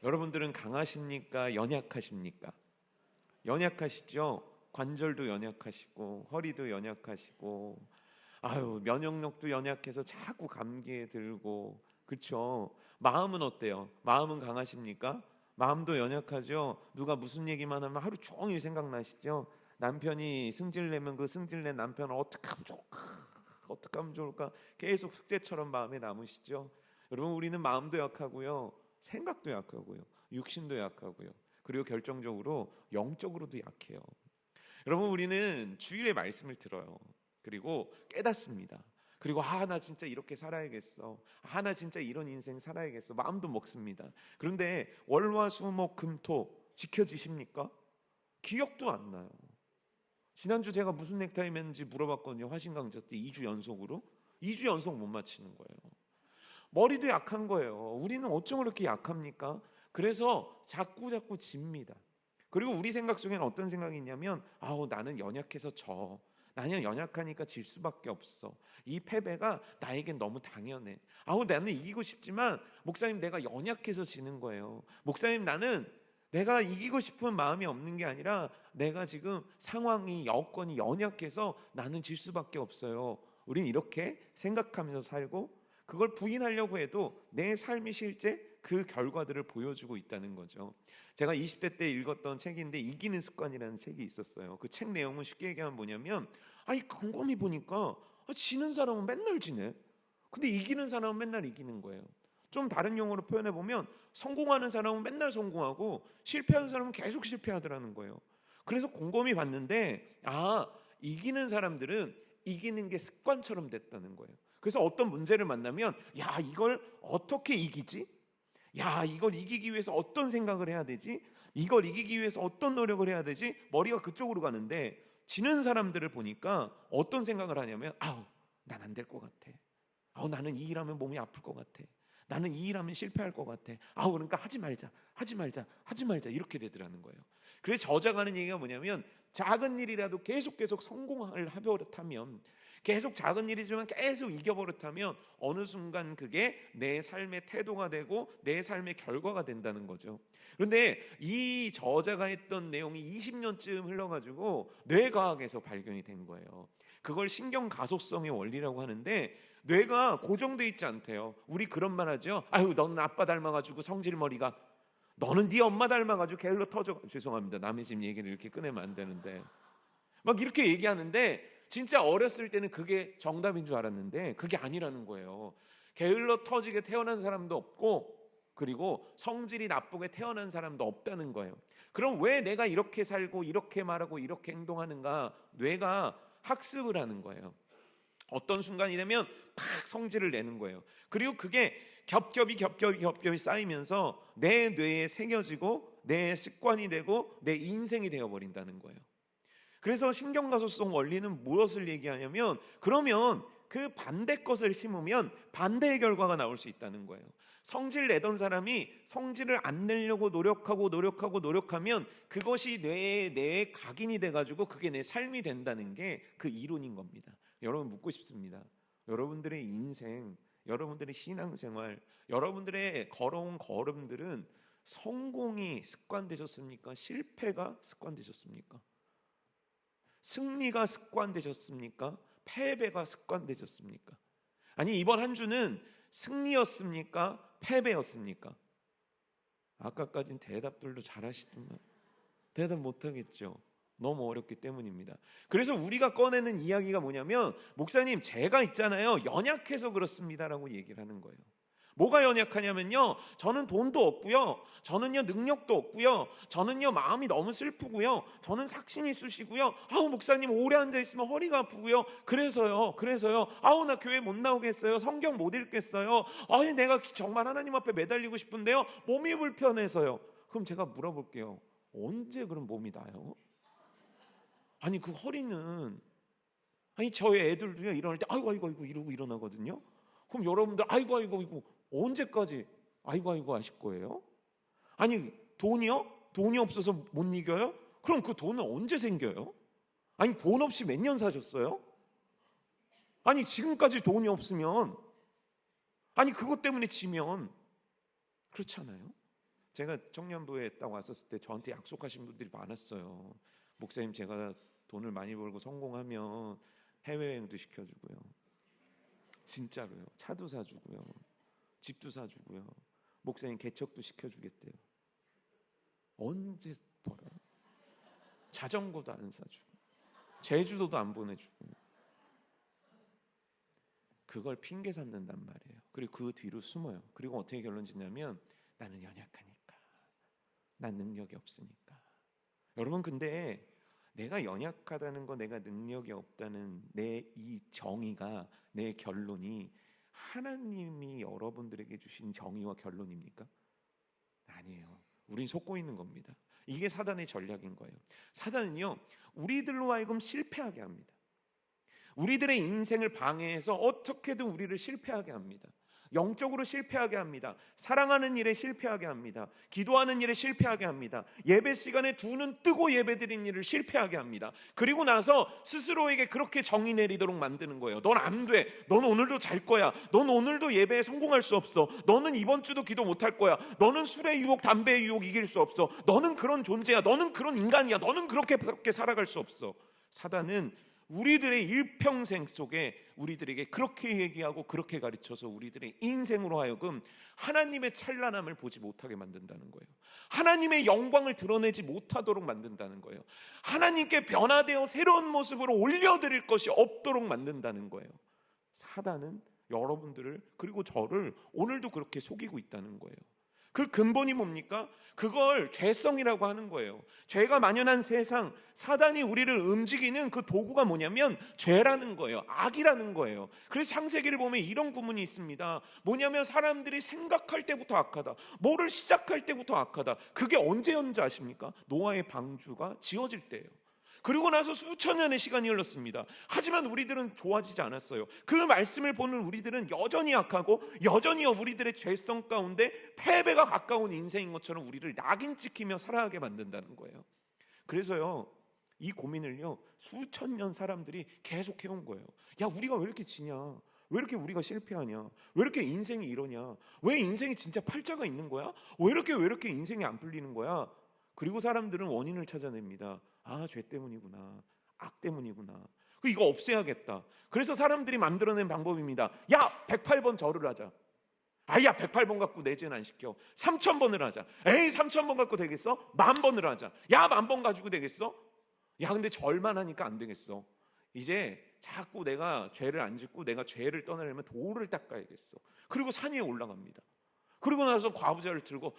여러분들은 강하십니까? 연약하십니까? 연약하시죠? 관절도 연약하시고 허리도 연약하시고 면역력도 연약해서 자꾸 감기에 들고, 그렇죠? 마음은 어때요? 마음은 강하십니까? 마음도 연약하죠. 누가 무슨 얘기만 하면 하루 종일 생각나시죠? 남편이 승질내면 그 승질낸 남편을 어떻게 하면 좋을까 계속 숙제처럼 마음에 남으시죠? 여러분, 우리는 마음도 약하고요, 생각도 약하고요, 육신도 약하고요, 그리고 결정적으로 영적으로도 약해요. 여러분, 우리는 주일의 말씀을 들어요. 그리고 깨닫습니다. 그리고 나 진짜 이렇게 살아야겠어. 나 진짜 이런 인생 살아야겠어. 마음도 먹습니다. 그런데 월화수목금토 지켜지십니까? 기억도 안 나요. 지난주 제가 무슨 넥타이 맸는지 물어봤거든요. 화신강좌 때 2주 연속으로. 2주 연속 못 맞히는 거예요. 머리도 약한 거예요. 우리는 어쩜 그렇게 약합니까? 그래서 자꾸 집니다. 그리고 우리 생각 속에는 어떤 생각이 있냐면, 나는 연약해서 나는 연약하니까 질 수밖에 없어. 이 패배가 나에겐 너무 당연해. 나는 이기고 싶지만 목사님, 내가 연약해서 지는 거예요. 목사님, 나는 내가 이기고 싶은 마음이 없는 게 아니라 내가 지금 상황이, 여건이 연약해서 나는 질 수밖에 없어요. 우린 이렇게 생각하면서 살고, 그걸 부인하려고 해도 내 삶이 실제 그 결과들을 보여주고 있다는 거죠. 제가 20대 때 읽었던 책인데 이기는 습관이라는 책이 있었어요. 그 책 내용은 쉽게 얘기하면 뭐냐면, 곰곰이 보니까 지는 사람은 맨날 지네. 근데 이기는 사람은 맨날 이기는 거예요. 좀 다른 용어로 표현해 보면, 성공하는 사람은 맨날 성공하고 실패하는 사람은 계속 실패하더라는 거예요. 그래서 곰곰이 봤는데 이기는 사람들은 이기는 게 습관처럼 됐다는 거예요. 그래서 어떤 문제를 만나면 이걸 어떻게 이기지? 이걸 이기기 위해서 어떤 생각을 해야 되지? 이걸 이기기 위해서 어떤 노력을 해야 되지? 머리가 그쪽으로 가는데, 지는 사람들을 보니까 어떤 생각을 하냐면, 난 안 될 것 같아. 나는 이 일하면 몸이 아플 것 같아. 나는 이 일하면 실패할 것 같아. 그러니까 하지 말자 이렇게 되더라는 거예요. 그래서 저자가 하는 얘기가 뭐냐면, 작은 일이라도 계속 성공을 하버릇하면, 계속 작은 일이지만 계속 이겨버릇하면 어느 순간 그게 내 삶의 태도가 되고 내 삶의 결과가 된다는 거죠. 그런데 이 저자가 했던 내용이 20년쯤 흘러가지고 뇌과학에서 발견이 된 거예요. 그걸 신경가소성의 원리라고 하는데, 뇌가 고정돼 있지 않대요. 우리 그런 말 하죠. 너는 아빠 닮아가지고 성질머리가, 너는 네 엄마 닮아가지고 게을러 터져. 죄송합니다, 남의 집 얘기를 이렇게 꺼내면 안 되는데 막 이렇게 얘기하는데, 진짜 어렸을 때는 그게 정답인 줄 알았는데 그게 아니라는 거예요. 게을러 터지게 태어난 사람도 없고, 그리고 성질이 나쁘게 태어난 사람도 없다는 거예요. 그럼 왜 내가 이렇게 살고 이렇게 말하고 이렇게 행동하는가? 뇌가 학습을 하는 거예요. 어떤 순간이 되면 팍 성질을 내는 거예요. 그리고 그게 겹겹이 쌓이면서 내 뇌에 새겨지고 내 습관이 되고 내 인생이 되어버린다는 거예요. 그래서 신경가소성 원리는 무엇을 얘기하냐면, 그러면 그 반대 것을 심으면 반대의 결과가 나올 수 있다는 거예요. 성질 내던 사람이 성질을 안 내려고 노력하면 그것이 뇌에 각인이 돼가지고 그게 내 삶이 된다는 게 그 이론인 겁니다. 여러분, 묻고 싶습니다. 여러분들의 인생, 여러분들의 신앙생활, 여러분들의 걸어온 걸음들은 성공이 습관되셨습니까? 실패가 습관되셨습니까? 승리가 습관되셨습니까? 패배가 습관되셨습니까? 아니, 이번 한 주는 승리였습니까? 패배였습니까? 아까까진 대답들도 잘하시더만 대답 못하겠죠. 너무 어렵기 때문입니다. 그래서 우리가 꺼내는 이야기가 뭐냐면, 목사님, 제가 있잖아요, 연약해서 그렇습니다라고 얘기를 하는 거예요. 뭐가 연약하냐면요, 저는 돈도 없고요, 저는요 능력도 없고요, 저는요 마음이 너무 슬프고요, 저는 삭신이 쑤시고요, 목사님 오래 앉아있으면 허리가 아프고요, 그래서요 나 교회 못 나오겠어요, 성경 못 읽겠어요, 내가 정말 하나님 앞에 매달리고 싶은데요 몸이 불편해서요. 그럼 제가 물어볼게요. 언제 그럼 몸이 나요? 그 허리는, 저희 애들도요 일어날 때 아이고 이러고 일어나거든요. 그럼 여러분들 아이고 언제까지 아이고 하실 거예요? 돈이요? 돈이 없어서 못 이겨요? 그럼 그 돈은 언제 생겨요? 돈 없이 몇 년 사셨어요? 지금까지 돈이 없으면, 그것 때문에 지면, 그렇잖아요. 제가 청년부에 딱 왔었을 때 저한테 약속하신 분들이 많았어요. 목사님, 제가 돈을 많이 벌고 성공하면 해외여행도 시켜주고요. 진짜로요. 차도 사주고요. 집도 사주고요. 목사님 개척도 시켜주겠대요. 언제 벌어요? 자전거도 안 사주고 제주도도 안 보내주고. 그걸 핑계 삼는단 말이에요. 그리고 그 뒤로 숨어요. 그리고 어떻게 결론 짓냐면 나는 연약하니까, 난 능력이 없으니까. 여러분, 근데 내가 연약하다는 거, 내가 능력이 없다는 내 이 정의가, 내 결론이 하나님이 여러분들에게 주신 정의와 결론입니까? 아니에요. 우린 속고 있는 겁니다. 이게 사단의 전략인 거예요. 사단은요, 우리들로 하여금 실패하게 합니다. 우리들의 인생을 방해해서 어떻게든 우리를 실패하게 합니다. 영적으로 실패하게 합니다. 사랑하는 일에 실패하게 합니다. 기도하는 일에 실패하게 합니다. 예배 시간에 두 눈 뜨고 예배드리는 일을 실패하게 합니다. 그리고 나서 스스로에게 그렇게 정의 내리도록 만드는 거예요. 넌 안 돼. 넌 오늘도 잘 거야. 넌 오늘도 예배에 성공할 수 없어. 너는 이번 주도 기도 못할 거야. 너는 술의 유혹, 담배의 유혹 이길 수 없어. 너는 그런 존재야. 너는 그런 인간이야. 너는 그렇게 살아갈 수 없어. 사단은 우리들의 일평생 속에 우리들에게 그렇게 얘기하고 그렇게 가르쳐서 우리들의 인생으로 하여금 하나님의 찬란함을 보지 못하게 만든다는 거예요. 하나님의 영광을 드러내지 못하도록 만든다는 거예요. 하나님께 변화되어 새로운 모습으로 올려드릴 것이 없도록 만든다는 거예요. 사단은 여러분들을, 그리고 저를 오늘도 그렇게 속이고 있다는 거예요. 그 근본이 뭡니까? 그걸 죄성이라고 하는 거예요. 죄가 만연한 세상, 사단이 우리를 움직이는 그 도구가 뭐냐면 죄라는 거예요. 악이라는 거예요. 그래서 창세기를 보면 이런 구문이 있습니다. 뭐냐면 사람들이 생각할 때부터 악하다, 뭐를 시작할 때부터 악하다. 그게 언제였는지 아십니까? 노아의 방주가 지어질 때예요. 그리고 나서 수천 년의 시간이 흘렀습니다. 하지만 우리들은 좋아지지 않았어요. 그 말씀을 보는 우리들은 여전히 악하고 여전히 우리들의 죄성 가운데 패배가 가까운 인생인 것처럼 우리를 낙인 찍히며 살아가게 만든다는 거예요. 그래서요, 이 고민을요 수천 년 사람들이 계속 해온 거예요. 야, 우리가 왜 이렇게 지냐? 왜 이렇게 우리가 실패하냐? 왜 이렇게 인생이 이러냐? 왜 인생이 진짜 팔자가 있는 거야? 왜 이렇게 인생이 안 풀리는 거야? 그리고 사람들은 원인을 찾아냅니다. 아, 죄 때문이구나. 악 때문이구나. 이거 없애야겠다. 그래서 사람들이 만들어낸 방법입니다. 야, 108번 절을 하자. 아야, 108번 갖고 내 죄는 안 시켜. 3000번을 하자. 에이, 3000번 갖고 되겠어? 10,000번을 하자. 야, 10,000번 가지고 되겠어? 야, 근데 절만 하니까 안 되겠어. 이제 자꾸 내가 죄를 안 짓고 내가 죄를 떠나려면 돌을 닦아야겠어. 그리고 산 위에 올라갑니다. 그리고 나서 과부자를 들고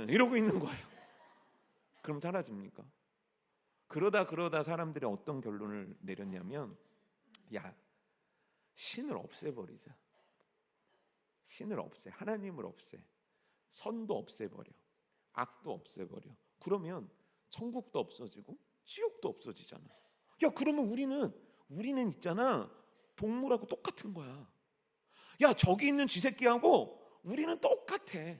이러고 있는 거예요. 그럼 사라집니까? 그러다 사람들이 어떤 결론을 내렸냐면, 야, 신을 없애버리자. 신을 없애. 하나님을 없애. 선도 없애버려. 악도 없애버려. 그러면 천국도 없어지고 지옥도 없어지잖아. 야, 그러면 우리는 있잖아, 동물하고 똑같은 거야. 야, 저기 있는 쥐새끼하고 우리는 똑같아.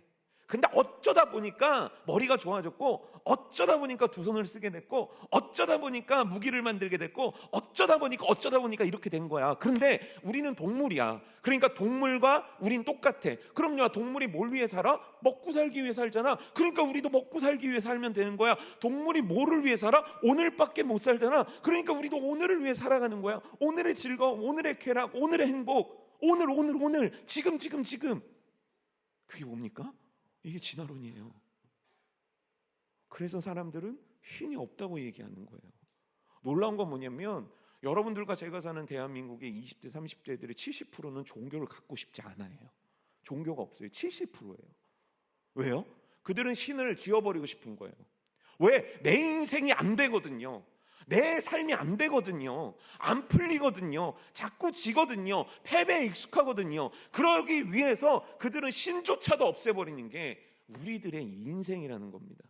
근데 어쩌다 보니까 머리가 좋아졌고, 어쩌다 보니까 두 손을 쓰게 됐고, 어쩌다 보니까 무기를 만들게 됐고, 어쩌다 보니까 이렇게 된 거야. 그런데 우리는 동물이야. 그러니까 동물과 우린 똑같아. 그럼요, 동물이 뭘 위해 살아? 먹고 살기 위해 살잖아. 그러니까 우리도 먹고 살기 위해 살면 되는 거야. 동물이 뭐를 위해 살아? 오늘밖에 못 살잖아. 그러니까 우리도 오늘을 위해 살아가는 거야. 오늘의 즐거움, 오늘의 쾌락, 오늘의 행복, 오늘, 지금. 그게 뭡니까? 이게 진화론이에요. 그래서 사람들은 신이 없다고 얘기하는 거예요. 놀라운 건 뭐냐면, 여러분들과 제가 사는 대한민국의 20대 30대들의 70%는 종교를 갖고 싶지 않아요. 종교가 없어요. 70%예요. 왜요? 그들은 신을 지워버리고 싶은 거예요. 왜? 내 인생이 안 되거든요. 내 삶이 안 되거든요. 안 풀리거든요. 자꾸 지거든요. 패배에 익숙하거든요. 그러기 위해서 그들은 신조차도 없애버리는 게 우리들의 인생이라는 겁니다.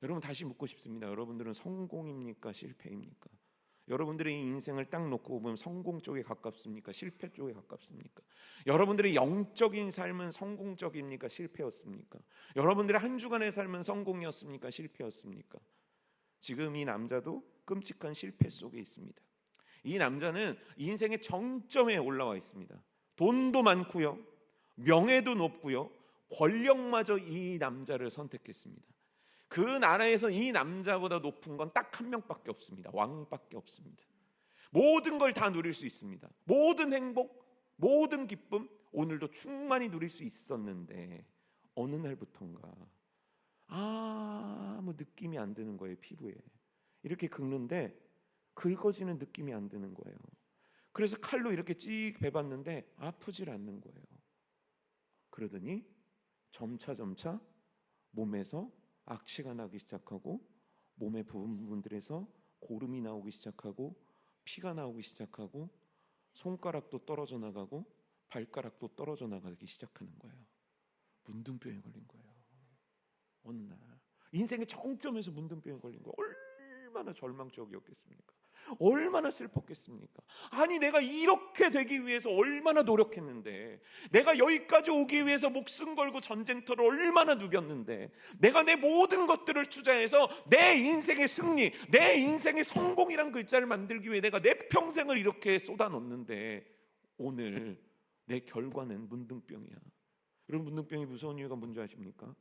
여러분, 다시 묻고 싶습니다. 여러분들은 성공입니까? 실패입니까? 여러분들의 인생을 딱 놓고 보면 성공 쪽에 가깝습니까? 실패 쪽에 가깝습니까? 여러분들의 영적인 삶은 성공적입니까? 실패였습니까? 여러분들의 한 주간의 삶은 성공이었습니까? 실패였습니까? 지금 이 남자도 끔찍한 실패 속에 있습니다. 이 남자는 인생의 정점에 올라와 있습니다. 돈도 많고요, 명예도 높고요, 권력마저 이 남자를 선택했습니다. 그 나라에서 이 남자보다 높은 건 딱 한 명밖에 없습니다. 왕밖에 없습니다. 모든 걸 다 누릴 수 있습니다. 모든 행복, 모든 기쁨, 오늘도 충만히 누릴 수 있었는데 어느 날부턴가 아무 느낌이 안 드는 거예요. 피부에 이렇게 긁는데 긁어지는 느낌이 안 드는 거예요. 그래서 칼로 이렇게 찍 베봤는데 아프질 않는 거예요. 그러더니 점차 몸에서 악취가 나기 시작하고 몸의 부분들에서 고름이 나오기 시작하고 피가 나오기 시작하고 손가락도 떨어져 나가고 발가락도 떨어져 나가기 시작하는 거예요. 문둥병에 걸린 거예요. 어느 날 인생의 정점에서 문둥병에 걸린 거예요. 얼마나 절망적이었겠습니까? 얼마나 슬펐겠습니까? 아니 내가 이렇게 되기 위해서 얼마나 노력했는데, 내가 여기까지 오기 위해서 목숨 걸고 전쟁터를 얼마나 누볐는데, 내가 내 모든 것들을 투자해서 내 인생의 승리, 내 인생의 성공이란 글자를 만들기 위해 내가 내 평생을 이렇게 쏟아놓는데 오늘 내 결과는 문둥병이야. 여러분, 문둥병이 무서운 이유가 뭔지 아십니까?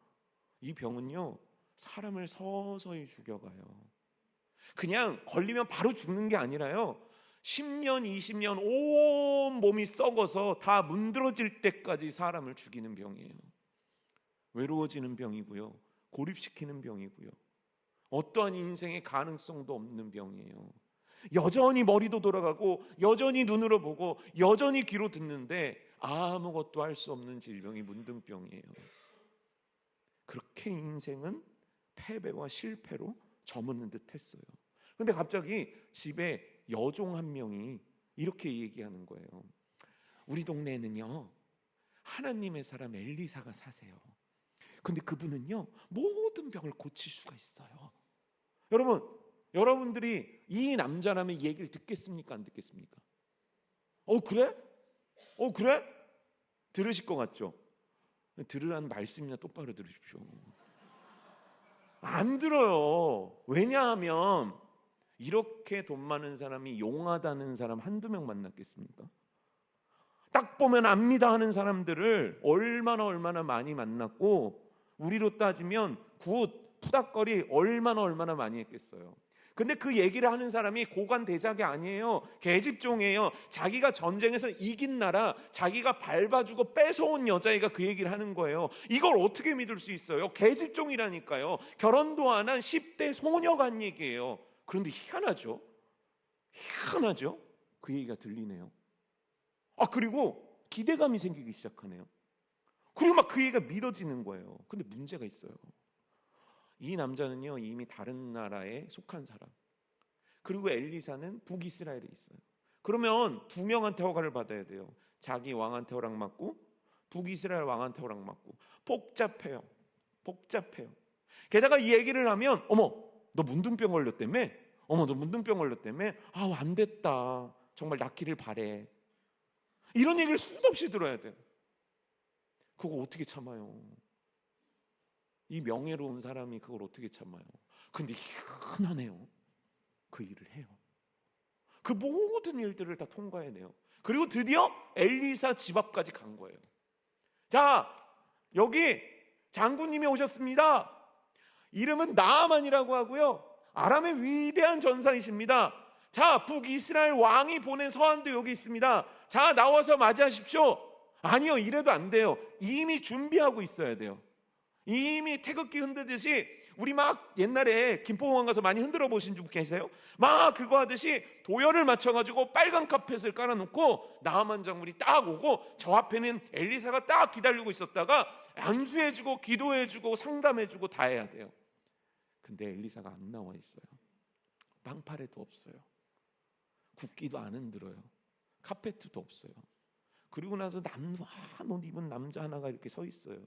이 병은요 사람을 서서히 죽여가요. 그냥 걸리면 바로 죽는 게 아니라요 10년 20년 온 몸이 썩어서 다 문드러질 때까지 사람을 죽이는 병이에요. 외로워지는 병이고요, 고립시키는 병이고요, 어떠한 인생의 가능성도 없는 병이에요. 여전히 머리도 돌아가고 여전히 눈으로 보고 여전히 귀로 듣는데 아무것도 할 수 없는 질병이 문둥병이에요. 그렇게 인생은 패배와 실패로 저무는 듯 했어요. 근데 갑자기 집에 여종 한 명이 이렇게 얘기하는 거예요. 우리 동네에는요 하나님의 사람 엘리사가 사세요. 근데 그분은요 모든 병을 고칠 수가 있어요. 여러분들이 이 남자라면 이 얘기를 듣겠습니까? 안 듣겠습니까? 그래? 그래? 들으실 것 같죠? 들으라는 말씀이나 똑바로 들으십시오. 안 들어요. 왜냐하면 이렇게 돈 많은 사람이 용하다는 사람 한두 명 만났겠습니까? 딱 보면 압니다 하는 사람들을 얼마나 많이 만났고, 우리로 따지면 푸닥거리 얼마나 많이 했겠어요. 근데 그 얘기를 하는 사람이 고관대작이 아니에요. 계집종이에요. 자기가 전쟁에서 이긴 나라, 자기가 밟아주고 뺏어온 여자애가 그 얘기를 하는 거예요. 이걸 어떻게 믿을 수 있어요? 계집종이라니까요. 결혼도 안 한 10대 소녀가 한 얘기예요. 그런데 희한하죠? 그 얘기가 들리네요. 그리고 기대감이 생기기 시작하네요. 그리고 막 그 얘기가 믿어지는 거예요. 근데 문제가 있어요. 이 남자는요 이미 다른 나라에 속한 사람, 그리고 엘리사는 북이스라엘에 있어요. 그러면 두 명한테 허가를 받아야 돼요. 자기 왕한테 허락 받고 북이스라엘 왕한테 허락 받고. 복잡해요. 게다가 이 얘기를 하면 너 문둥병 걸렸다며? 너 문둥병 걸렸다며? 안 됐다, 정말 낫기를 바래. 이런 얘기를 수도 없이 들어야 돼요. 그거 어떻게 참아요? 이 명예로운 사람이 그걸 어떻게 참아요? 근데 희한하네요. 그 일을 해요. 그 모든 일들을 다 통과해내요. 그리고 드디어 엘리사 집 앞까지 간 거예요. 자, 여기 장군님이 오셨습니다. 이름은 나아만이라고 하고요, 아람의 위대한 전사이십니다. 자, 북이스라엘 왕이 보낸 서한도 여기 있습니다. 자, 나와서 맞이하십시오. 아니요, 이래도 안 돼요. 이미 준비하고 있어야 돼요. 이미 태극기 흔들듯이, 우리 막 옛날에 김포공항 가서 많이 흔들어 보신 분 계세요? 막 그거 하듯이 도열을 맞춰가지고 빨간 카펫을 깔아놓고 나하만 장군이 딱 오고 저 앞에는 엘리사가 딱 기다리고 있었다가 안수해주고 기도해주고 상담해주고 다 해야 돼요. 근데 엘리사가 안 나와 있어요. 빵파레도 없어요. 국기도 안 흔들어요. 카페트도 없어요. 그리고 나서 남한 옷 입은 남자 하나가 이렇게 서 있어요.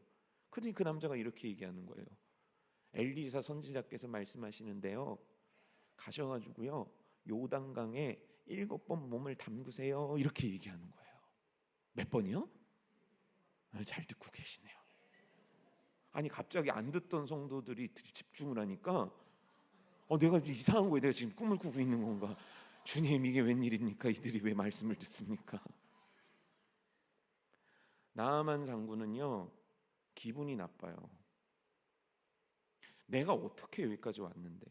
그러니 그 남자가 이렇게 얘기하는 거예요. 엘리사 선지자께서 말씀하시는데요, 가셔가지고요 요단강에 7번 몸을 담그세요, 이렇게 얘기하는 거예요. 몇 번이요? 잘 듣고 계시네요. 아니 갑자기 안 듣던 성도들이 집중을 하니까 내가 이상한 거예요. 내가 지금 꿈을 꾸고 있는 건가? 주님, 이게 웬일입니까? 이들이 왜 말씀을 듣습니까? 나아만 장군은요 기분이 나빠요. 내가 어떻게 여기까지 왔는데,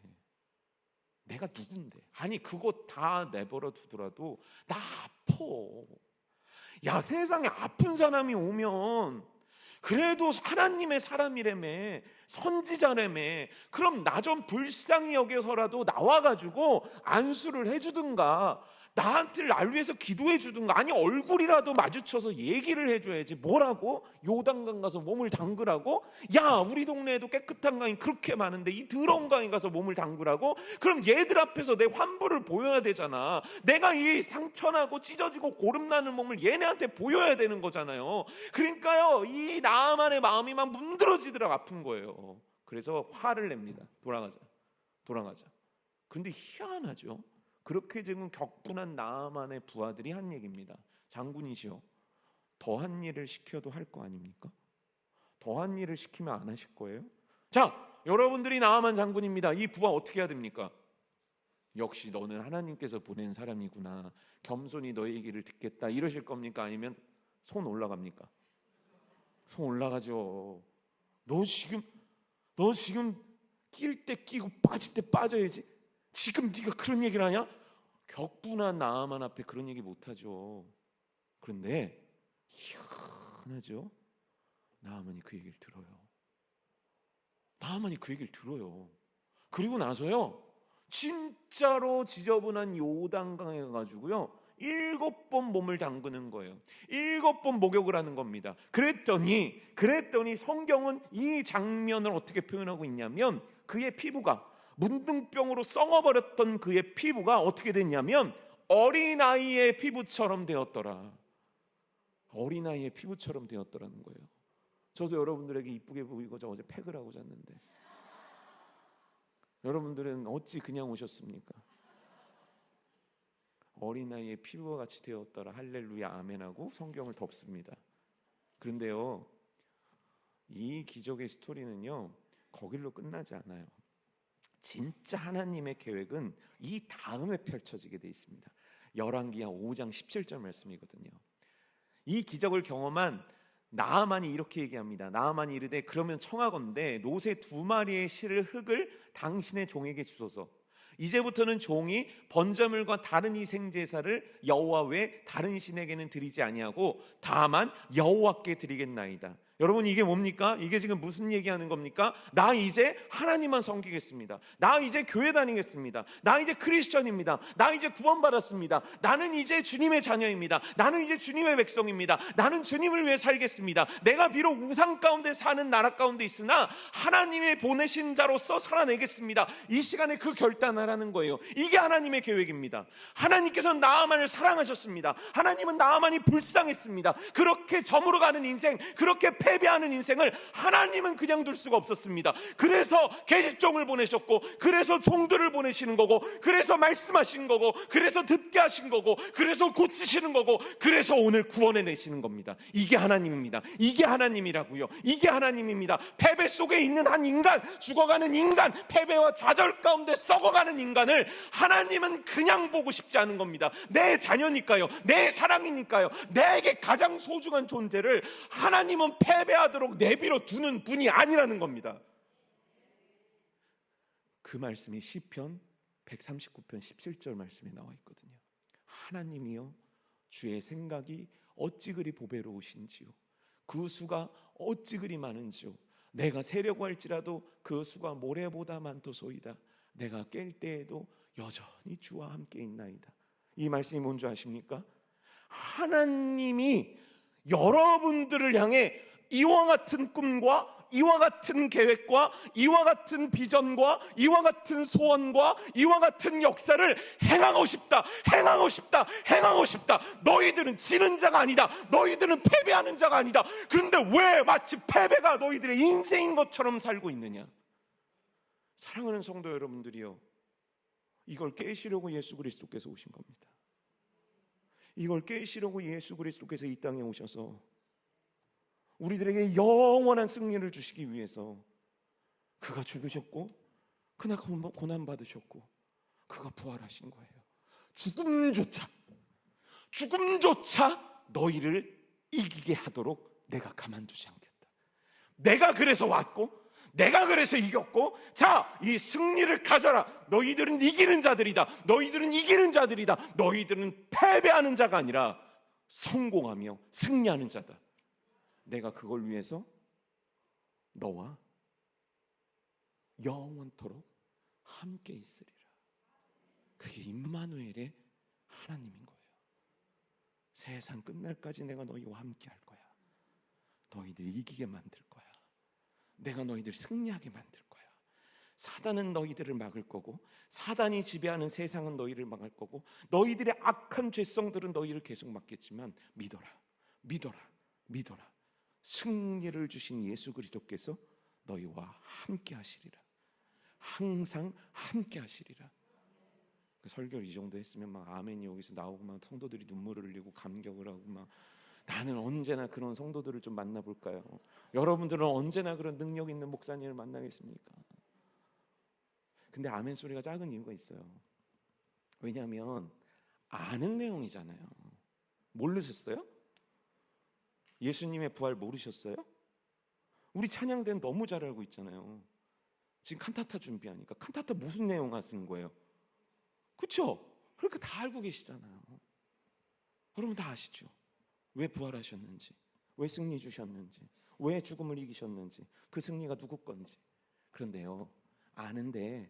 내가 누군데, 아니 그거 다 내버려 두더라도 나 아파. 야, 세상에 아픈 사람이 오면 그래도 하나님의 사람이라며, 선지자라며, 그럼 나 좀 불쌍히 여겨서라도 나와가지고 안수를 해주든가, 나한테 날 위해서 기도해 주든가, 아니 얼굴이라도 마주쳐서 얘기를 해줘야지. 뭐라고? 요단강 가서 몸을 담그라고? 야, 우리 동네에도 깨끗한 강이 그렇게 많은데 이 더러운 강에 가서 몸을 담그라고? 그럼 얘들 앞에서 내 환부를 보여야 되잖아. 내가 이 상처나고 찢어지고 고름나는 몸을 얘네한테 보여야 되는 거잖아요. 그러니까요, 이 나아만의 마음이 막 문드러지더라고, 아픈 거예요. 그래서 화를 냅니다. 돌아가자. 그런데 희한하죠. 그렇게 지금 격분한 나아만의 부하들이 한 얘기입니다. 장군이시여, 더한 일을 시켜도 할 거 아닙니까? 더한 일을 시키면 안 하실 거예요? 자, 여러분들이 나아만 장군입니다. 이 부하 어떻게 해야 됩니까? 역시 너는 하나님께서 보낸 사람이구나, 겸손히 너의 얘기를 듣겠다, 이러실 겁니까? 아니면 손 올라갑니까? 손 올라가죠. 너 지금 낄 때 끼고 빠질 때 빠져야지. 지금 네가 그런 얘기를 하냐? 격분한 나아만 앞에 그런 얘기 못하죠. 그런데 희한하죠. 나아만이 그 얘기를 들어요. 그리고 나서요, 진짜로 지저분한 요단강에 가가지고요 7번 몸을 담그는 거예요. 7번 목욕을 하는 겁니다. 그랬더니 성경은 이 장면을 어떻게 표현하고 있냐면, 그의 피부가, 문둥병으로 썩어버렸던 그의 피부가 어떻게 됐냐면 어린아이의 피부처럼 되었더라. 어린아이의 피부처럼 되었더라는 거예요. 저도 여러분들에게 이쁘게 보이고자 어제 팩을 하고 잤는데, 여러분들은 어찌 그냥 오셨습니까? 어린아이의 피부와 같이 되었더라. 할렐루야 아멘하고 성경을 덮습니다. 그런데요, 이 기적의 스토리는요 거길로 끝나지 않아요. 진짜 하나님의 계획은 이 다음에 펼쳐지게 돼 있습니다. 열왕기하 5장 17절 말씀이거든요. 이 기적을 경험한 나아만이 이렇게 얘기합니다. 나아만이 이르되 그러면 청하건대 노새 2마리의 실을 흙을 당신의 종에게 주소서. 이제부터는 종이 번제물과 다른 희생 제사를 여호와 외 다른 신에게는 드리지 아니하고 다만 여호와께 드리겠나이다. 여러분, 이게 뭡니까? 이게 지금 무슨 얘기하는 겁니까? 나 이제 하나님만 섬기겠습니다. 나 이제 교회 다니겠습니다. 나 이제 크리스천입니다. 나 이제 구원받았습니다. 나는 이제 주님의 자녀입니다. 나는 이제 주님의 백성입니다. 나는 주님을 위해 살겠습니다. 내가 비록 우상 가운데 사는 나라 가운데 있으나 하나님의 보내신 자로서 살아내겠습니다. 이 시간에 그 결단하라는 거예요. 이게 하나님의 계획입니다. 하나님께서는 나아만을 사랑하셨습니다. 하나님은 나아만이 불쌍했습니다. 그렇게 저물어가는 인생, 그렇게 패배하는 인생을 하나님은 그냥 둘 수가 없었습니다. 그래서 계집종을 보내셨고, 그래서 종들을 보내시는 거고, 그래서 말씀하신 거고, 그래서 듣게 하신 거고, 그래서 고치시는 거고, 그래서 오늘 구원해내시는 겁니다. 이게 하나님입니다. 이게 하나님이라고요. 이게 하나님입니다. 패배 속에 있는 한 인간, 죽어가는 인간, 패배와 좌절 가운데 썩어가는 인간을 하나님은 그냥 보고 싶지 않은 겁니다. 내 자녀니까요, 내 사랑이니까요, 내게 가장 소중한 존재를 하나님은 패배하도록 내버려 두는 분이 아니라는 겁니다. 그 말씀이 시편 139편 17절 말씀에 나와 있거든요. 하나님이여, 주의 생각이 어찌 그리 보배로우신지요, 그 수가 어찌 그리 많은지요. 내가 세려고 할지라도 그 수가 모래보다 많도소이다. 내가 깰 때에도 여전히 주와 함께 있나이다. 이 말씀이 뭔지 아십니까? 하나님이 여러분들을 향해 이와 같은 꿈과 이와 같은 계획과 이와 같은 비전과 이와 같은 소원과 이와 같은 역사를 행하고 싶다. 너희들은 지는 자가 아니다. 너희들은 패배하는 자가 아니다. 그런데 왜 마치 패배가 너희들의 인생인 것처럼 살고 있느냐? 사랑하는 성도 여러분들이요, 이걸 깨시려고 예수 그리스도께서 오신 겁니다. 이걸 깨시려고 예수 그리스도께서 이 땅에 오셔서 우리들에게 영원한 승리를 주시기 위해서 그가 죽으셨고, 그가 고난받으셨고, 그가 부활하신 거예요. 죽음조차 너희를 이기게 하도록 내가 가만두지 않겠다. 내가 그래서 왔고 내가 그래서 이겼고, 자, 이 승리를 가져라. 너희들은 이기는 자들이다. 너희들은 이기는 자들이다. 너희들은 패배하는 자가 아니라 성공하며 승리하는 자다. 내가 그걸 위해서 너와 영원토록 함께 있으리라. 그게 임마누엘의 하나님인 거예요. 세상 끝날까지 내가 너희와 함께 할 거야. 너희들 이기게 만들 거야. 내가 너희들 승리하게 만들 거야. 사단은 너희들을 막을 거고, 사단이 지배하는 세상은 너희를 막을 거고, 너희들의 악한 죄성들은 너희를 계속 막겠지만 믿어라, 믿어라, 믿어라. 승리를 주신 예수 그리스도께서 너희와 함께 하시리라. 항상 함께 하시리라. 설교를 이 정도 했으면 막 아멘이 여기서 나오고 막 성도들이 눈물을 흘리고 감격을 하고 막, 나는 언제나 그런 성도들을 좀 만나볼까요? 여러분들은 언제나 그런 능력 있는 목사님을 만나겠습니까? 근데 아멘 소리가 작은 이유가 있어요. 왜냐하면 아는 내용이잖아요. 모르셨어요? 예수님의 부활 모르셨어요? 우리 찬양대는 너무 잘 알고 있잖아요. 지금 칸타타 준비하니까 칸타타 무슨 내용 하시는 거예요? 그렇죠? 그러니까 다 알고 계시잖아요. 여러분 다 아시죠? 왜 부활하셨는지, 왜 승리 주셨는지, 왜 죽음을 이기셨는지, 그 승리가 누구 건지. 그런데요, 아는데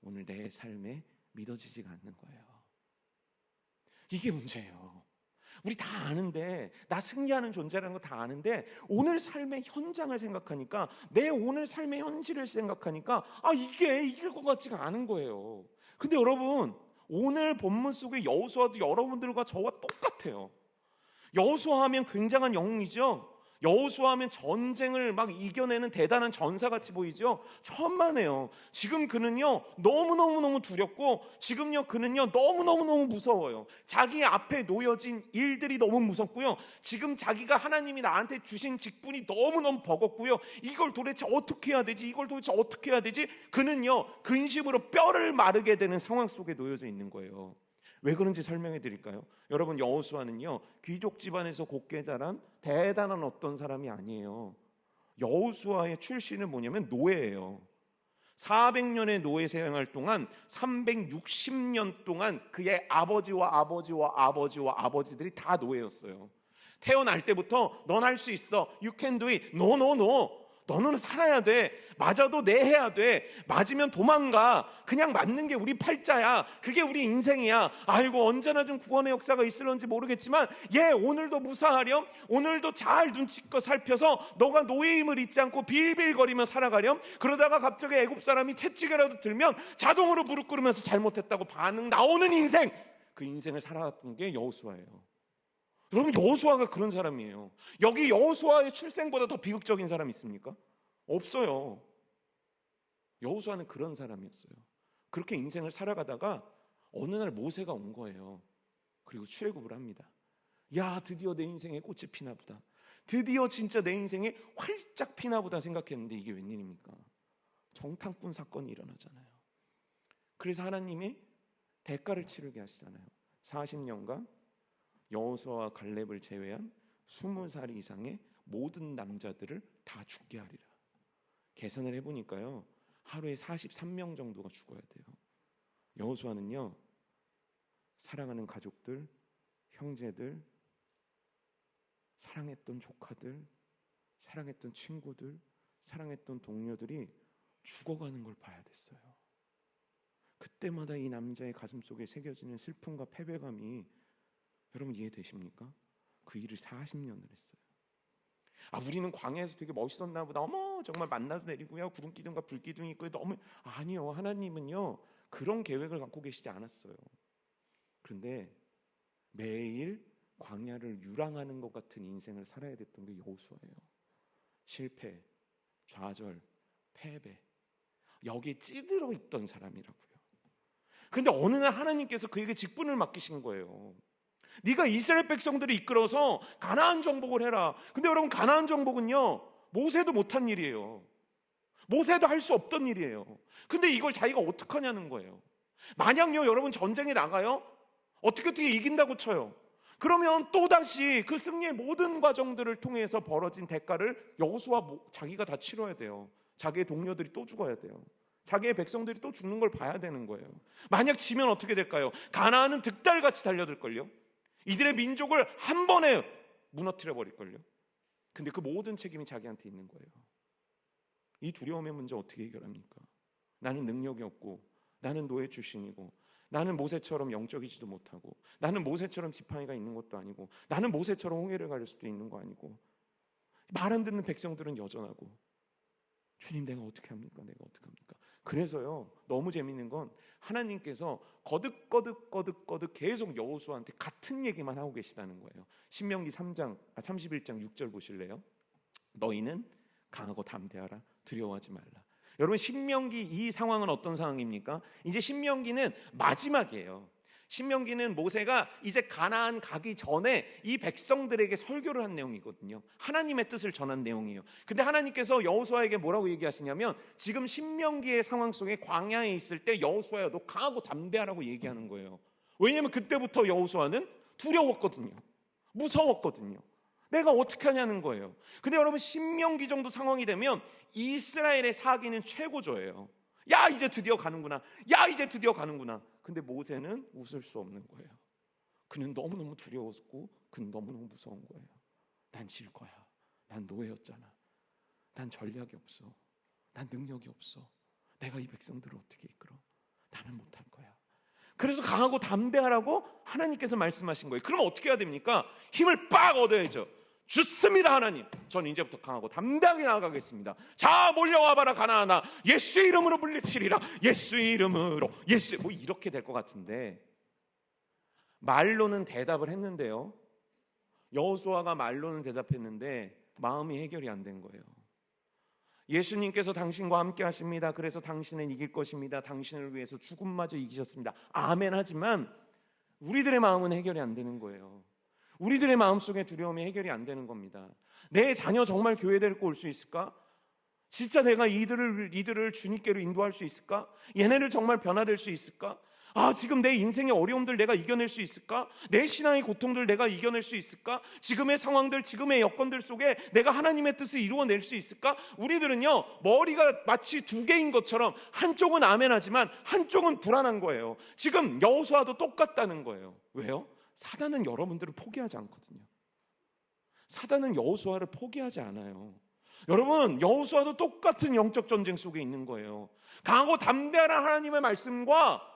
오늘 내 삶에 믿어지지가 않는 거예요. 이게 문제예요. 우리 다 아는데, 나 승리하는 존재라는 거 다 아는데, 오늘 삶의 현장을 생각하니까, 내 오늘 삶의 현실을 생각하니까, 이게 이길 것 같지가 않은 거예요. 근데 여러분, 오늘 본문 속의 여호수아도 여러분들과 저와 똑같아요. 여호수아 하면 굉장한 영웅이죠. 여호수아 하면 전쟁을 막 이겨내는 대단한 전사같이 보이죠. 천만에요. 지금 그는요 너무너무 두렵고, 지금요 그는요 너무너무 무서워요. 자기 앞에 놓여진 일들이 너무 무섭고요. 지금 자기가 하나님이 나한테 주신 직분이 너무너무 버겁고요. 이걸 도대체 어떻게 해야 되지? 이걸 도대체 어떻게 해야 되지? 그는요 근심으로 뼈를 마르게 되는 상황 속에 놓여져 있는 거예요. 왜 그런지 설명해 드릴까요? 여러분, 여호수아는요 귀족 집안에서 곱게 자란 대단한 어떤 사람이 아니에요. 여호수아의 출신은 뭐냐면 노예예요. 400년의 노예 생활 동안 360년 동안 그의 아버지와 아버지들이 다 노예였어요. 태어날 때부터 넌 할 수 있어, you can do it, no. 너는 살아야 돼. 맞아도 내 해야 돼. 맞으면 도망가. 그냥 맞는 게 우리 팔자야. 그게 우리 인생이야. 아이고, 언제나 좀 구원의 역사가 있을런지 모르겠지만 오늘도 무사하렴. 오늘도 잘 눈치껏 살펴서 너가 노예임을 잊지 않고 빌빌거리며 살아가렴. 그러다가 갑자기 애굽 사람이 채찍이라도 들면 자동으로 무릎 꿇으면서 잘못했다고 반응 나오는 인생. 그 인생을 살아왔던 게 여호수아예요. 여러분, 여호수아가 그런 사람이에요. 여기 여호수아의 출생보다 더 비극적인 사람이 있습니까? 없어요. 여호수아는 그런 사람이었어요. 그렇게 인생을 살아가다가 어느 날 모세가 온 거예요. 그리고 출애굽을 합니다. 야, 드디어 내 인생에 꽃이 피나 보다. 드디어 진짜 내 인생에 활짝 피나 보다 생각했는데 이게 웬일입니까? 정탐꾼 사건이 일어나잖아요. 그래서 하나님이 대가를 치르게 하시잖아요. 40년간 여호수아와 갈렙을 제외한 20살 이상의 모든 남자들을 다 죽게 하리라. 계산을 해보니까요 하루에 43명 정도가 죽어야 돼요. 여호수아는요 사랑하는 가족들, 형제들, 사랑했던 조카들, 사랑했던 친구들, 사랑했던 동료들이 죽어가는 걸 봐야 됐어요. 그때마다 이 남자의 가슴속에 새겨지는 슬픔과 패배감이, 여러분 이해되십니까? 그 일을 40년을 했어요. 우리는 광야에서 되게 멋있었나 보다. 어머, 정말 만나도 내리고요, 구름기둥과 불기둥이 있고. 너무 아니요. 하나님은요 그런 계획을 갖고 계시지 않았어요. 그런데 매일 광야를 유랑하는 것 같은 인생을 살아야 됐던 게 여호수아예요. 실패, 좌절, 패배, 여기에 찌들어 있던 사람이라고요. 그런데 어느 날 하나님께서 그에게 직분을 맡기신 거예요. 네가 이스라엘 백성들을 이끌어서 가나안 정복을 해라. 근데 여러분, 가나안 정복은요 모세도 못한 일이에요. 모세도 할 수 없던 일이에요. 근데 이걸 자기가 어떡하냐는 거예요. 만약요 여러분 전쟁에 나가요, 어떻게 이긴다고 쳐요. 그러면 또다시 그 승리의 모든 과정들을 통해서 벌어진 대가를 여호수아 자기가 다 치러야 돼요. 자기의 동료들이 또 죽어야 돼요. 자기의 백성들이 또 죽는 걸 봐야 되는 거예요. 만약 지면 어떻게 될까요? 가나안은 득달같이 달려들걸요. 이들의 민족을 한 번에 무너뜨려 버릴걸요. 근데 그 모든 책임이 자기한테 있는 거예요. 이 두려움의 문제 어떻게 해결합니까? 나는 능력이 없고, 나는 노예 출신이고, 나는 모세처럼 영적이지도 못하고, 나는 모세처럼 지팡이가 있는 것도 아니고, 나는 모세처럼 홍해를 가를 수도 있는 거 아니고, 말 안 듣는 백성들은 여전하고, 주님 내가 어떻게 합니까? 내가 어떻게 합니까? 그래서요, 너무 재밌는 건 하나님께서 거듭 계속 여호수아한테 같은 얘기만 하고 계시다는 거예요. 신명기 31장 6절 보실래요? 너희는 강하고 담대하라, 두려워하지 말라. 여러분, 신명기 이 상황은 어떤 상황입니까? 이제 신명기는 마지막이에요. 신명기는 모세가 이제 가나안 가기 전에 이 백성들에게 설교를 한 내용이거든요. 하나님의 뜻을 전한 내용이에요. 근데 하나님께서 여호수아에게 뭐라고 얘기하시냐면, 지금 신명기의 상황 속에 광야에 있을 때 여호수아야 너 강하고 담대하라고 얘기하는 거예요. 왜냐하면 그때부터 여호수아는 두려웠거든요. 무서웠거든요. 내가 어떻게 하냐는 거예요. 근데 여러분, 신명기 정도 상황이 되면 이스라엘의 사기는 최고조예요. 야, 이제 드디어 가는구나. 야, 이제 드디어 가는구나. 근데 모세는 웃을 수 없는 거예요. 그는 너무너무 두려웠고, 그는 너무너무 무서운 거예요. 난 질 거야. 난 노예였잖아. 난 전략이 없어. 난 능력이 없어. 내가 이 백성들을 어떻게 이끌어? 나는 못할 거야. 그래서 강하고 담대하라고 하나님께서 말씀하신 거예요. 그럼 어떻게 해야 됩니까? 힘을 빡 얻어야죠. 좋습니다, 하나님. 저는 이제부터 강하고 담대하게 나아가겠습니다. 자, 몰려와봐라 가나안아. 예수의 이름으로 물리치리라. 예수의 이름으로. 예수. 뭐 이렇게 될 것 같은데, 말로는 대답을 했는데요, 여호수아가 말로는 대답했는데 마음이 해결이 안 된 거예요. 예수님께서 당신과 함께 하십니다. 그래서 당신은 이길 것입니다. 당신을 위해서 죽음마저 이기셨습니다. 아멘. 하지만 우리들의 마음은 해결이 안 되는 거예요. 우리들의 마음속에 두려움이 해결이 안 되는 겁니다. 내 자녀 정말 교회 데리고 올 수 있을까? 진짜 내가 이들을 주님께로 인도할 수 있을까? 얘네를 정말 변화될 수 있을까? 지금 내 인생의 어려움들 내가 이겨낼 수 있을까? 내 신앙의 고통들 내가 이겨낼 수 있을까? 지금의 상황들, 지금의 여건들 속에 내가 하나님의 뜻을 이루어낼 수 있을까? 우리들은요, 머리가 마치 두 개인 것처럼 한쪽은 아멘하지만 한쪽은 불안한 거예요. 지금 여호수아도 똑같다는 거예요. 왜요? 사단은 여러분들을 포기하지 않거든요. 사단은 여호수아를 포기하지 않아요. 여러분, 여호수아도 똑같은 영적 전쟁 속에 있는 거예요. 강하고 담대한 하나님의 말씀과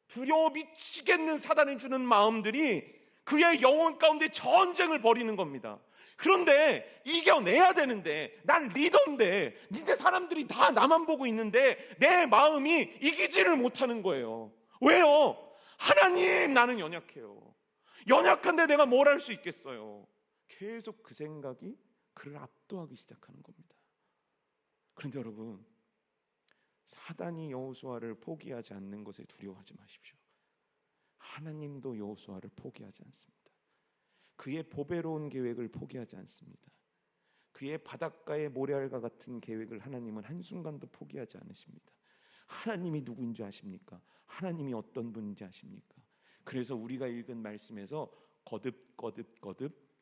두려워 미치겠는 사단이 주는 마음들이 그의 영혼 가운데 전쟁을 벌이는 겁니다. 그런데 이겨내야 되는데, 난 리더인데 이제 사람들이 다 나만 보고 있는데 내 마음이 이기지를 못하는 거예요. 왜요? 하나님, 나는 연약해요. 연약한데 내가 뭘 할 수 있겠어요? 계속 그 생각이 그를 압도하기 시작하는 겁니다. 그런데 여러분, 사단이 여호수아를 포기하지 않는 것에 두려워하지 마십시오. 하나님도 여호수아를 포기하지 않습니다. 그의 보배로운 계획을 포기하지 않습니다. 그의 바닷가의 모래알과 같은 계획을 하나님은 한순간도 포기하지 않으십니다. 하나님이 누구인지 아십니까? 하나님이 어떤 분인지 아십니까? 그래서 우리가 읽은 말씀에서 거듭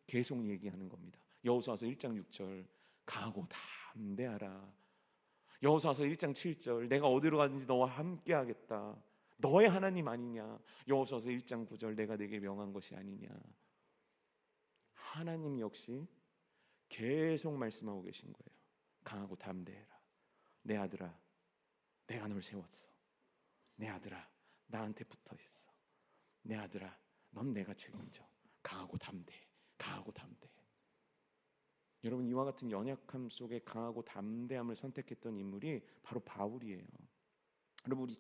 계속 얘기하는 겁니다. 여호수아서 1장 6절 강하고 담대하라. 여호수아서 1장 7절 내가 어디로 가든지 너와 함께 하겠다. 너의 하나님 아니냐. 여호수아서 1장 9절 내가 네게 명한 것이 아니냐. 하나님 역시 계속 말씀하고 계신 거예요. 강하고 담대해라. 내 아들아, 내가 널 세웠어. 내 아들아, 나한테 붙어있어. 내 아들아, 넌 내가 책임져. 강하고 담대해. 강하고 담대해. 여러분, 이와 같은 연약함 속에 강하고 담대함을 선택했던 인물이 바로 바울이에요. 여러분, 우리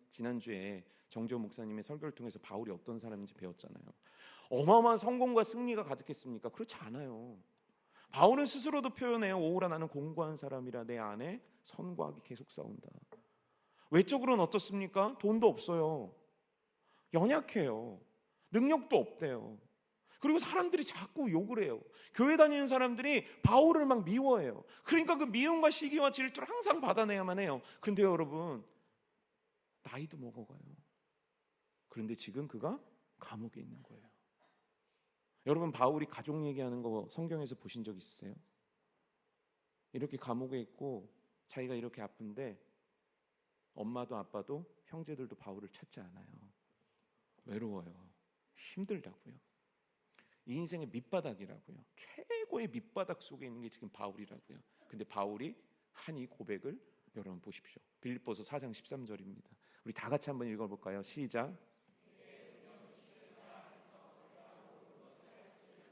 지난주에 정재호 목사님의 설교를 통해서 바울이 어떤 사람인지 배웠잖아요. 어마어마한 성공과 승리가 가득했습니까? 그렇지 않아요. 바울은 스스로도 표현해요. 오우라, 나는 공고한 사람이라 내 안에 선과 악이 계속 싸운다. 외적으로는 어떻습니까? 돈도 없어요. 연약해요. 능력도 없대요. 그리고 사람들이 자꾸 욕을 해요. 교회 다니는 사람들이 바울을 막 미워해요. 그러니까 그 미움과 시기와 질투를 항상 받아내야만 해요. 근데 여러분, 나이도 먹어가요. 그런데 지금 그가 감옥에 있는 거예요. 여러분, 바울이 가족 얘기하는 거 성경에서 보신 적 있으세요? 이렇게 감옥에 있고 자기가 이렇게 아픈데 엄마도 아빠도 형제들도 바울을 찾지 않아요. 외로워요. 힘들다고요. 이 인생의 밑바닥이라고요. 최고의 밑바닥 속에 있는 게 지금 바울이라고요. 근데 바울이 한 이 고백을 여러분 보십시오. 빌립보서 4장 13절입니다. 우리 다 같이 한번 읽어볼까요? 시작.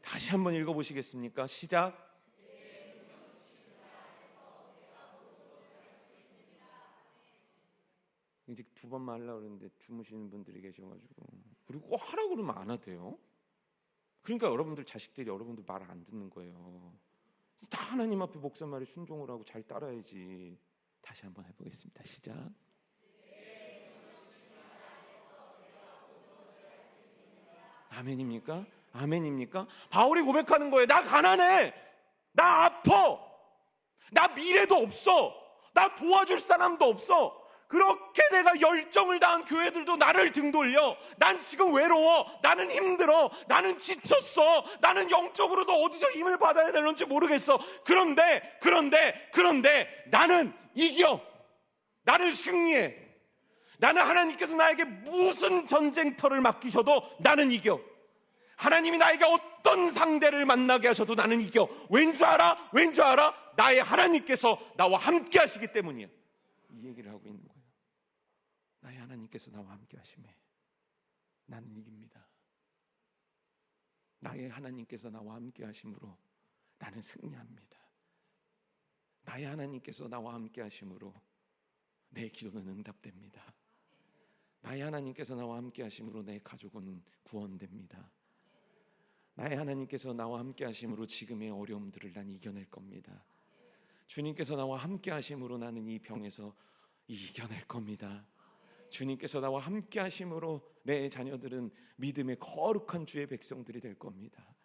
다시 한번 읽어보시겠습니까? 시작. 이제 두 번만 하려고 그랬는데 주무시는 분들이 계셔가지고, 그리고 꼭 하라고 그러면 안 하대요. 그러니까 여러분들 자식들이 여러분들 말 안 듣는 거예요. 다 하나님 앞에 목사 말에 순종을 하고 잘 따라야지. 다시 한번 해보겠습니다. 시작. 아멘입니까? 아멘입니까? 바울이 고백하는 거예요. 나 가난해. 나 아파. 나 미래도 없어. 나 도와줄 사람도 없어. 그렇게 내가 열정을 다한 교회들도 나를 등 돌려. 난 지금 외로워. 나는 힘들어. 나는 지쳤어. 나는 영적으로도 어디서 힘을 받아야 되는지 모르겠어. 그런데 나는 이겨. 나는 승리해. 나는 하나님께서 나에게 무슨 전쟁터를 맡기셔도 나는 이겨. 하나님이 나에게 어떤 상대를 만나게 하셔도 나는 이겨. 왠지 알아? 나의 하나님께서 나와 함께 하시기 때문이야. 이 얘기를 하고 있는 거예요. 나의 하나님께서 나와 함께 하심에 나는 이깁니다. 나의 하나님께서 나와 함께 하심으로 나는 승리합니다. 나의 하나님께서 나와 함께 하심으로 내 기도는 응답됩니다. 나의 하나님께서 나와 함께 하심으로 내 가족은 구원됩니다. 나의 하나님께서 나와 함께 하심으로 지금의 어려움들을 난 이겨낼 겁니다. 주님께서 나와 함께 하심으로 나는 이 병에서 이겨낼 겁니다. 주님께서 나와 함께 하심으로 내 자녀들은 믿음의 거룩한 주의 백성들이 될 겁니다.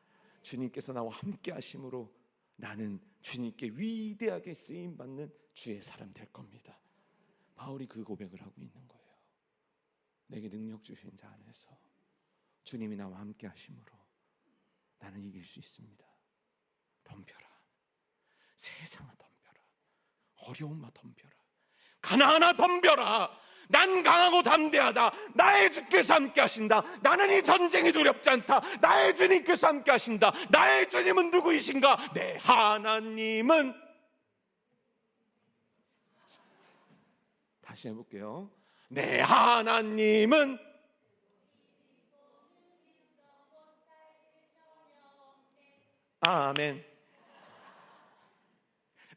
주님께서 나와 함께 하심으로 나는 주님께 위대하게 쓰임받는 주의 사람 될 겁니다. 바울이 그 고백을 하고 있는 거예요. 내게 능력 주신 자 안에서 주님이 나와 함께 하심으로 나는 이길 수 있습니다. 덤벼라. 세상아 덤벼라. 어려움아 덤벼라. 가나안아 덤벼라. 난 강하고 담대하다. 나의 주께서 함께 하신다. 나는 이 전쟁이 두렵지 않다. 나의 주님께서 함께 하신다. 나의 주님은 누구이신가? 내 하나님은. 다시 해볼게요. 내 하나님은. 아멘.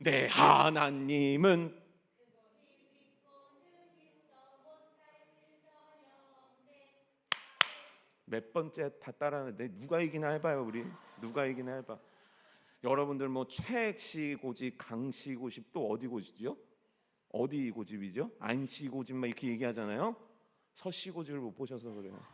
내 하나님은. 몇 번째 다 따라하는데 누가 이기나 해봐요. 우리 누가 이기나 해봐. 여러분들 뭐 최씨 고집, 강씨 고집 또 어디 고집이죠? 어디 고집이죠? 안씨 고집 막 이렇게 얘기하잖아요. 서씨 고집을 못 보셔서 그래요.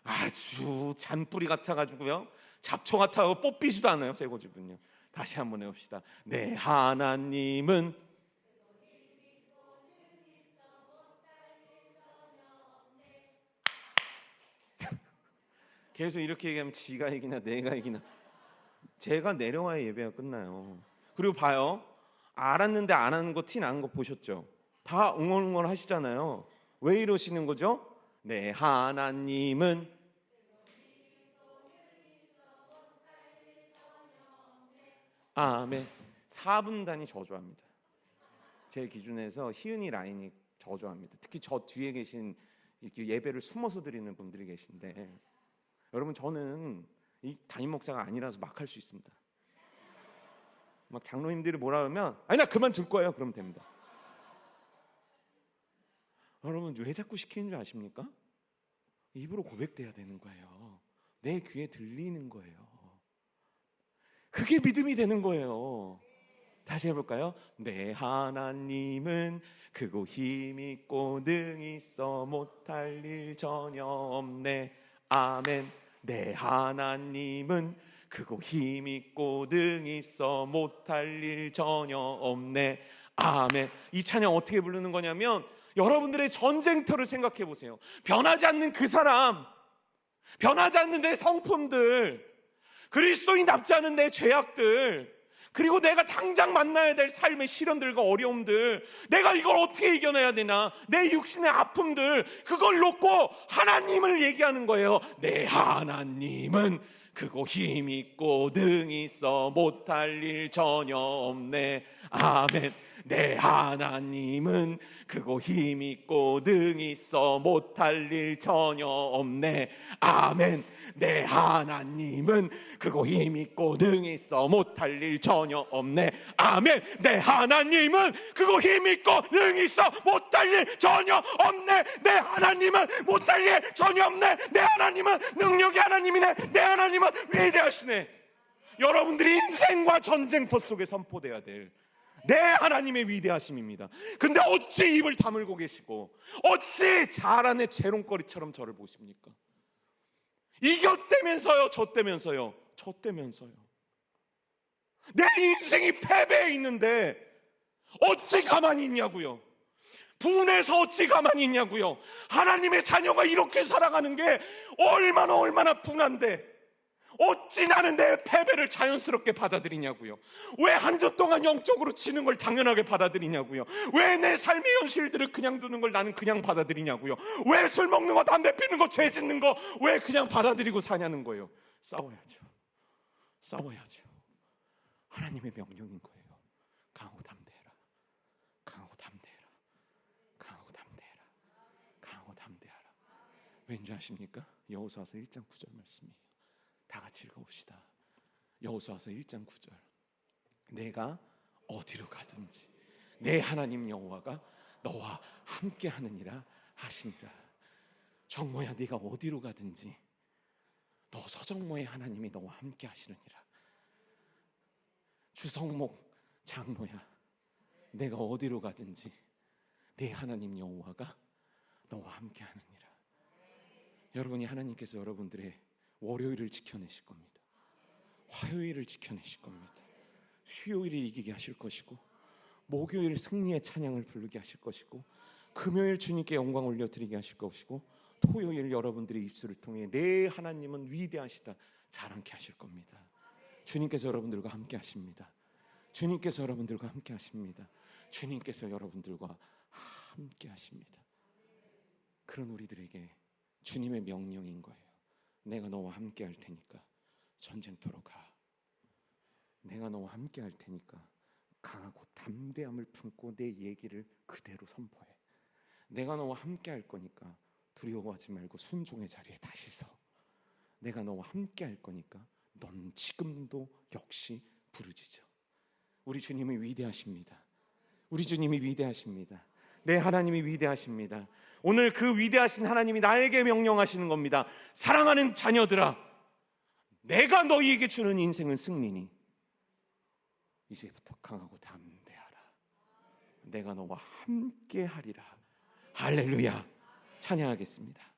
아주 잔뿌리 같아가지고요, 잡초 같아서 뽑히지도 않아요. 제 고집은요. 다시 한번 해봅시다. 내 하나님은. 계속 이렇게 얘기하면 지가 이기나 내가 이기나. 제가 내려와야 예배가 끝나요. 그리고 봐요. 알았는데 안 하는 거 티 나는 거 보셨죠? 다 응원응원 하시잖아요. 왜 이러시는 거죠? 내 하나님은. 아멘. 4분 단위 저조합니다. 제 기준에서 희은이 라인이 저조합니다. 특히 저 뒤에 계신 예배를 숨어서 드리는 분들이 계신데, 여러분 저는 이 담임 목사가 아니라서 막 할 수 있습니다. 막 장로님들이 뭐라 하면 아니 나 그만 들 거예요. 그러면 됩니다. 여러분 왜 자꾸 시키는 줄 아십니까? 입으로 고백돼야 되는 거예요. 내 귀에 들리는 거예요. 그게 믿음이 되는 거예요. 다시 해볼까요? 내 하나님은 크고 힘있고 능히 있어 못할 일 전혀 없네. 아멘. 내 하나님은 크고 힘있고 능히 있어 못할 일 전혀 없네. 아멘. 이 찬양 어떻게 부르는 거냐면, 여러분들의 전쟁터를 생각해 보세요. 변하지 않는 그 사람, 변하지 않는 내 성품들, 그리스도인답지 않은 내 죄악들, 그리고 내가 당장 만나야 될 삶의 시련들과 어려움들, 내가 이걸 어떻게 이겨내야 되나, 내 육신의 아픔들, 그걸 놓고 하나님을 얘기하는 거예요. 내 하나님은 크고 힘있고 능히 있어 못할 일 전혀 없네. 아멘. 내 하나님은 크고 힘있고 능히 있어 못할 일 전혀 없네. 아멘. 내 하나님은 크고 힘있고 능히 있어 못할 일 전혀 없네. 아멘. 내 하나님은 크고 힘있고 능히 있어 못할 일 전혀 없네. 내 하나님은 못할 일 전혀 없네. 내 하나님은 능력의 하나님이네. 내 하나님은 위대하시네. 여러분들이 인생과 전쟁터 속에 선포돼야 될 내 하나님의 위대하심입니다. 근데 어찌 입을 다물고 계시고 어찌 자란의 재롱거리처럼 저를 보십니까? 이겼다면서요, 졌다면서요, 졌다면서요. 내 인생이 패배해 있는데 어찌 가만히 있냐고요. 분해서 어찌 가만히 있냐고요. 하나님의 자녀가 이렇게 살아가는 게 얼마나 분한데 어찌 나는 내 패배를 자연스럽게 받아들이냐고요. 왜 한 주 동안 영적으로 지는 걸 당연하게 받아들이냐고요. 왜 내 삶의 현실들을 그냥 두는 걸 나는 그냥 받아들이냐고요. 왜 술 먹는 거, 담배 피는 거, 죄 짓는 거 왜 그냥 받아들이고 사냐는 거예요. 싸워야죠. 하나님의 명령인 거예요. 강하고 담대해라. 강하고 담대해라. 왠지 아십니까? 여호수아서 1장 9절 말씀이에요. 다 같이 읽어봅시다. 여호수아서 1장 9절. 내가 어디로 가든지 내 하나님 여호와가 너와 함께 하느니라 하시니라. 정모야, 네가 어디로 가든지 너 서정모의 하나님이 너와 함께 하시느니라. 주성목 장모야, 내가 어디로 가든지 내 하나님 여호와가 너와 함께 하느니라. 여러분이 하나님께서 여러분들의 월요일을 지켜내실 겁니다. 화요일을 지켜내실 겁니다. 수요일을 이기게 하실 것이고, 목요일 승리의 찬양을 부르게 하실 것이고, 금요일 주님께 영광 올려드리게 하실 것이고, 토요일 여러분들의 입술을 통해 내 하나님은 위대하시다 자랑케 하실 겁니다. 주님께서 여러분들과 함께 하십니다. 주님께서 여러분들과 함께 하십니다. 주님께서 여러분들과 함께 하십니다. 그런 우리들에게 주님의 명령인 거예요. 내가 너와 함께 할 테니까 전쟁터로 가. 내가 너와 함께 할 테니까 강하고 담대함을 품고 내 얘기를 그대로 선포해. 내가 너와 함께 할 거니까 두려워하지 말고 순종의 자리에 다시 서. 내가 너와 함께 할 거니까 넌 지금도 역시 부르짖어. 우리 주님이 위대하십니다. 우리 주님이 위대하십니다. 내 하나님이 위대하십니다. 오늘 그 위대하신 하나님이 나에게 명령하시는 겁니다. 사랑하는 자녀들아, 내가 너희에게 주는 인생은 승리니 이제부터 강하고 담대하라. 내가 너와 함께 하리라. 할렐루야. 찬양하겠습니다.